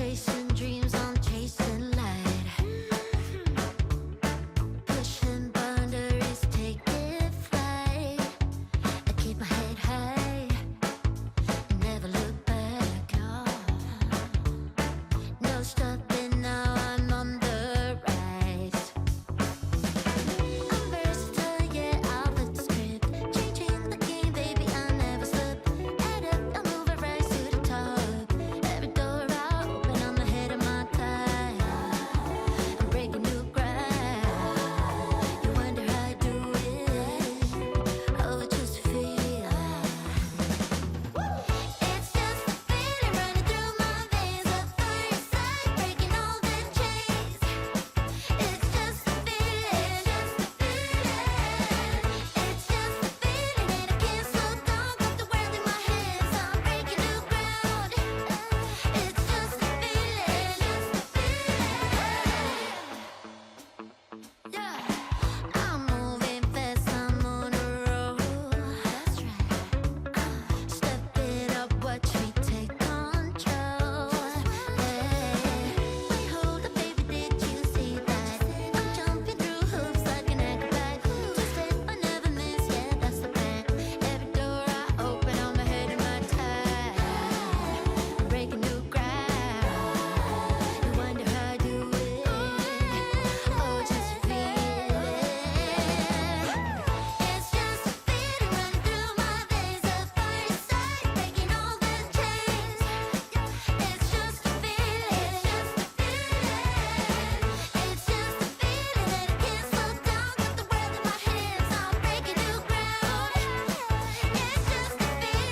chasing dreams, I'm chasing light. Pushing boundaries, taking flight. I keep my head high and never look back. No stopping now, I'm on the rise. I'm versatile, yeah, I'll flip the script. Changing the game, baby, I'll never slip. Add up, I'll move it right to the top. Every door I open, I'm ahead of my time. I'm breaking new ground. You wonder how I do it. Oh, just feel. It's just a feeling running through my veins. At first sight, breaking all the chains. It's just a feeling, just a feeling. It's just a feeling that I can't slow down. Got the world in my hands, I'm breaking new ground. It's just a feeling, just a feeling. Yeah, I'm moving fast, I'm on a roll. That's right. Step it up, watch me take control. Wait, hold up, baby, did you see that? I'm jumping through hoops like an acrobat. Two-step, I never miss, yeah, that's the plan. Every door I open, I'm ahead of my time. I'm breaking new ground. You wonder how I do it. Oh, just feel it. It's just a feeling running through my veins. At first sight, breaking all the chains. It's just a feeling, just a feeling. It's just a feeling that I can't slow down. Got the world in my hands, I'm breaking new ground. It's just a feeling.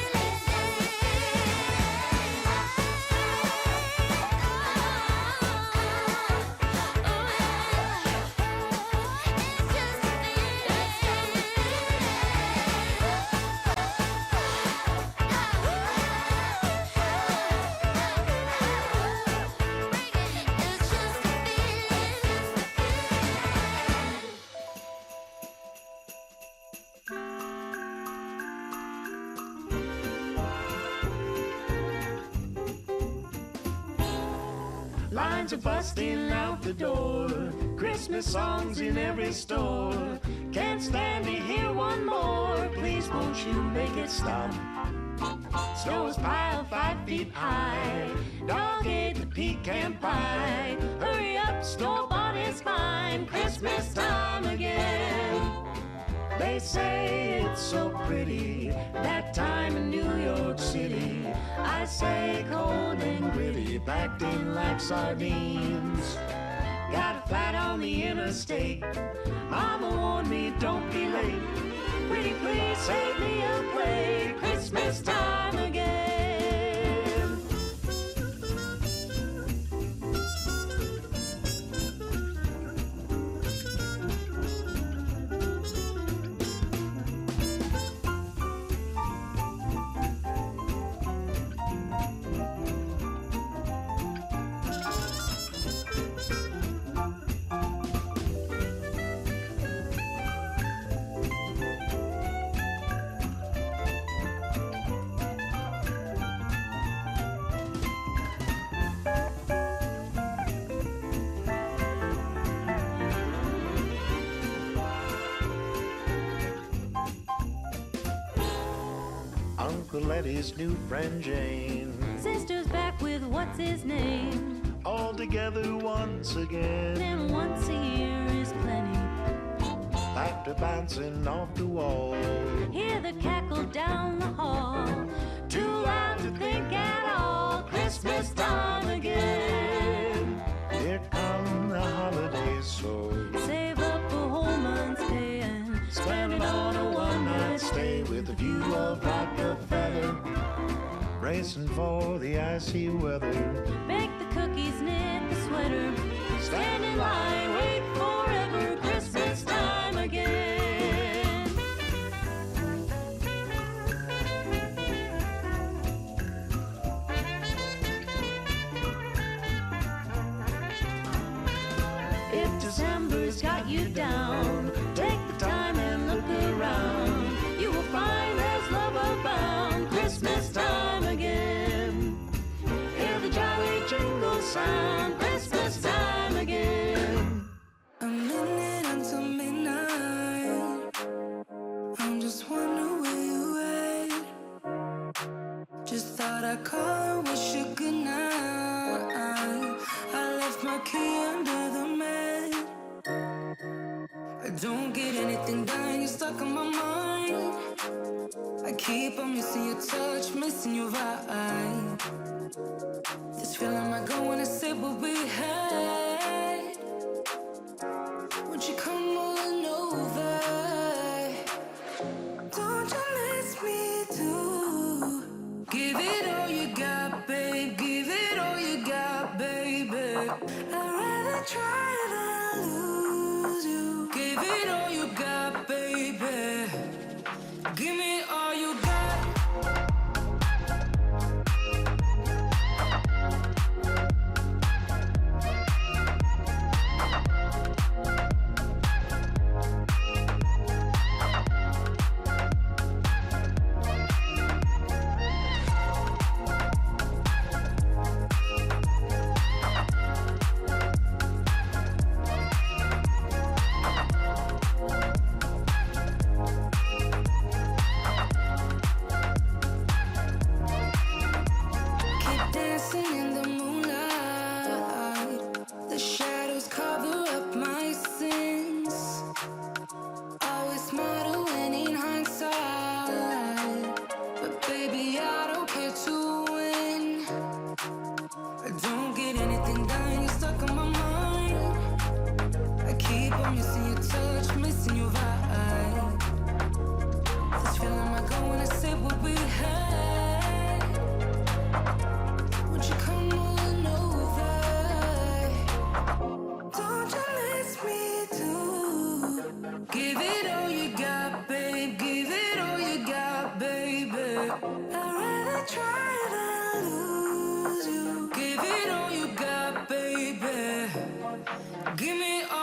Lines are busting out the door. Christmas songs in every store. Can't stand to hear one more. Please won't you make it stop? Snow is piled 5 feet high. Dog ate the pecan pie. Hurry up, store-bought is fine. Christmas time again. They say it's so pretty, that time in New York City. I say cold and gritty, packed in like sardines. Got a flat on the interstate. Mama warned me, don't be late. Pretty please save me a plate. Christmas time again. Uncle Eddie's new friend Jane. Sister's back with what's his name. All together once again. And once a year is plenty. Laughter bouncing off the wall. Hear the cackle down the hall. Too loud to think at all. Christmas time again. Here come the holidays, so Save up a whole month's pay and spend it on a one-night stay with a view of Rockefeller. Racing for the icy weather. bake the cookies, knit the sweater. Stand in line, wait forever. Christmas time again. If December's got you down, take the time and look around. You will find there's love abound. Christmas time again. Hear the jolly jingle sound, Christmas time again. A minute until midnight. I'm just wondering where you at. Just thought I'd call and wish you good night. I left my key under the mat. I don't get anything done, you're stuck on my mind. I keep on missing your touch, missing your vibe. This feeling might go when I say what we had. Won't you come on over? Don't you miss me too? Give it all you got, babe. Give it all you got, baby. I'd rather try than lose you. Give it all you got, baby. Give me all you got. Keep dancing in the moonlight. The shadows cover up my sins. Always smarter when in hindsight. But baby, I don't care to win. I don't get anything done, you're stuck on my mind. I keep on missing your touch, missing your vibe. This feeling might go when I say what we had. Won't you come on over? Don't you miss me too? Give it all you got, babe. Give it all you got, baby. I'd rather try than lose you. Give it all you got, baby. Give me all.